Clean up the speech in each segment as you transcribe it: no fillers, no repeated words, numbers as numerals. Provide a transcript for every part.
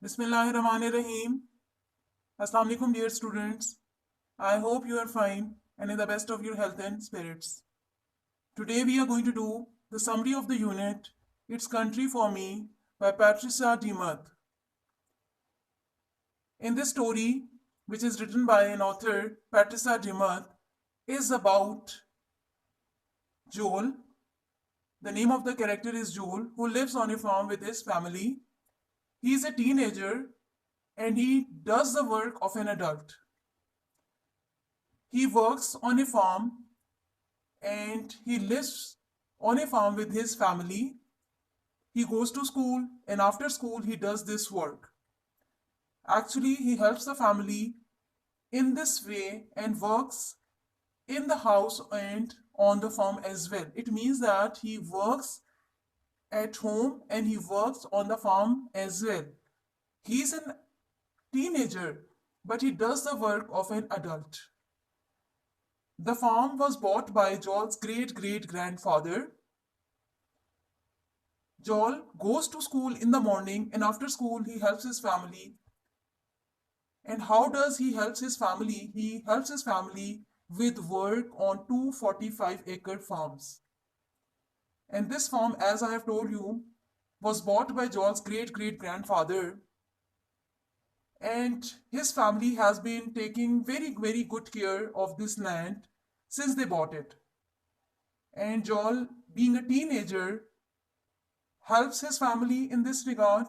Bismillahirrahmanirrahim. Assalamu alaikum, dear students. I hope you are fine and in the best of your health and spirits. Today we are going to do the summary of the unit It's Country for Me by Patricia Demuth. In this story, which is written by an author, Patricia Demuth, is about Joel. The name of the character is Joel, who lives on a farm with his family. He is a teenager and he does the work of an adult. He works on a farm and he lives on a farm with his family. He goes to school and after school he does this work. Actually, he helps the family in this way and works in the house and on the farm as well. It means that he works at home and he works on the farm as well. He's a teenager, but he does the work of an adult. The farm was bought by Joel's great-great-grandfather. Joel goes to school in the morning and after school he helps his family. And how does he help his family? He helps his family with work on 245-acre farms. And this farm, as I have told you, was bought by Joel's great-great-grandfather. And his family has been taking very good care of this land since they bought it. And Joel, being a teenager, helps his family in this regard,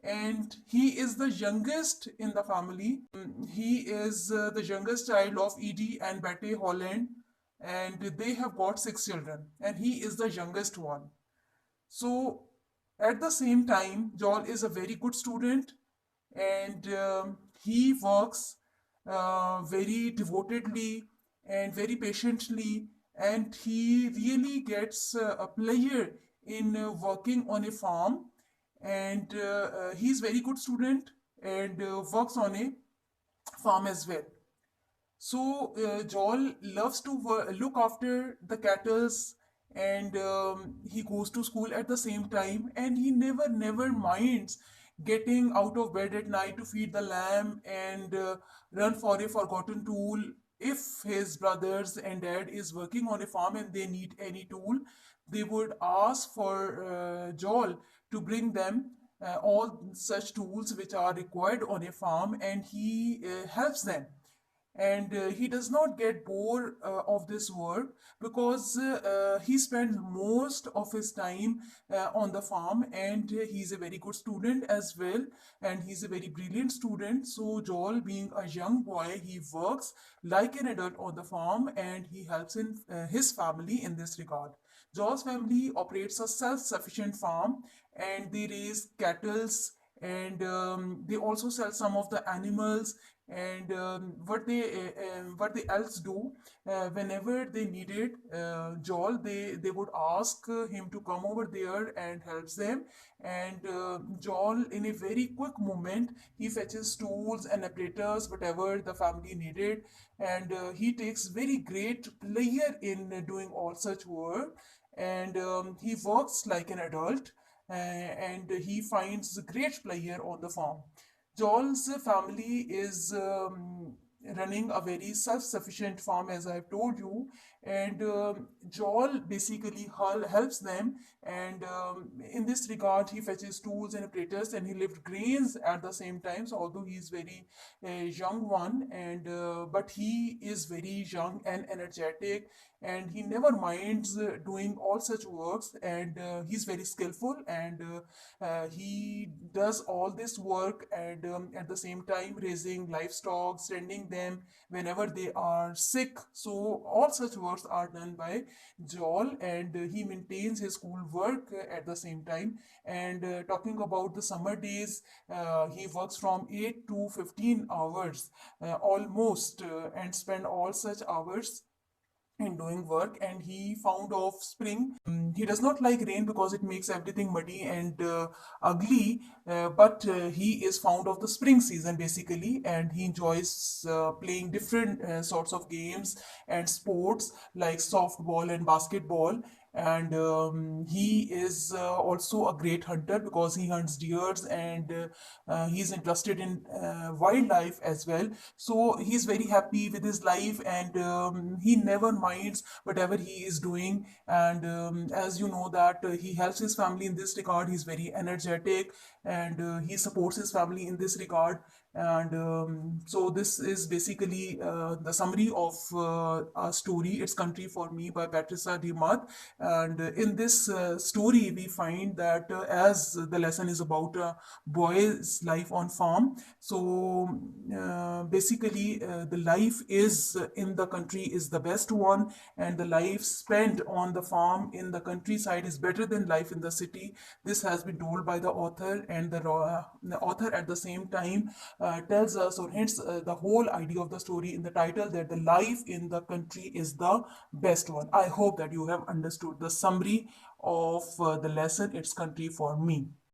and he is the youngest in the family. He is the youngest child of Edie and Betty Holland, and they have got 6 children, and he is the youngest one. So at the same time, Joel is a very good student, and he works very devotedly and very patiently, and he really gets a pleasure in working on a farm. And he's very good student and works on a farm as well. So Joel loves to look after the cattle, and he goes to school at the same time, and he never minds getting out of bed at night to feed the lamb and run for a forgotten tool. If his brothers and dad is working on a farm and they need any tool, they would ask for Joel to bring them all such tools which are required on a farm, and he helps them. And he does not get bored of this work because he spends most of his time on the farm, and he's a very good student as well, and he's a very brilliant student. So Joel, being a young boy, he works like an adult on the farm and he helps in his family in this regard. Joel's family operates a self-sufficient farm and they raise cattle, and they also sell some of the animals. And what they else do, whenever they needed Joel, they would ask him to come over there and helps them. And Joel, in a very quick moment, he fetches tools and apparatus whatever the family needed, and he takes very great pleasure in doing all such work. And he works like an adult, and he finds great pleasure on the farm. Joel's family is running a very self-sufficient farm, as I've told you, and Joel basically helps them. And in this regard, he fetches tools and apparatus, and he lifts grains at the same time. So although he is very young one, and but he is very young and energetic, and he never minds doing all such works, and he's very skillful, and he does all this work, and at the same time raising livestock, sending them whenever they are sick. So all such works are done by Joel, and he maintains his school work at the same time. And talking about the summer days, he works from 8 to 15 hours almost, and spend all such hours in doing work. And he found of spring. He does not like rain because it makes everything muddy and ugly, but he is fond of the spring season basically, and he enjoys playing different sorts of games and sports like softball and basketball. and he is also a great hunter because he hunts deers, and he's interested in wildlife as well. So he's very happy with his life, and he never minds whatever he is doing. And as you know that he helps his family in this regard. He's very energetic, and he supports his family in this regard. And so this is basically the summary of our story, It's Country for Me by Patricia Demuth. And in this story we find that as the lesson is about a boy's life on farm, so basically the life is in the country is the best one, and the life spent on the farm in the countryside is better than life in the city. This has been told by the author, and the author at the same time tells us or hints the whole idea of the story in the title, that the life in the country is the best one. I hope that you have understood the summary of the lesson, It's Country for Me.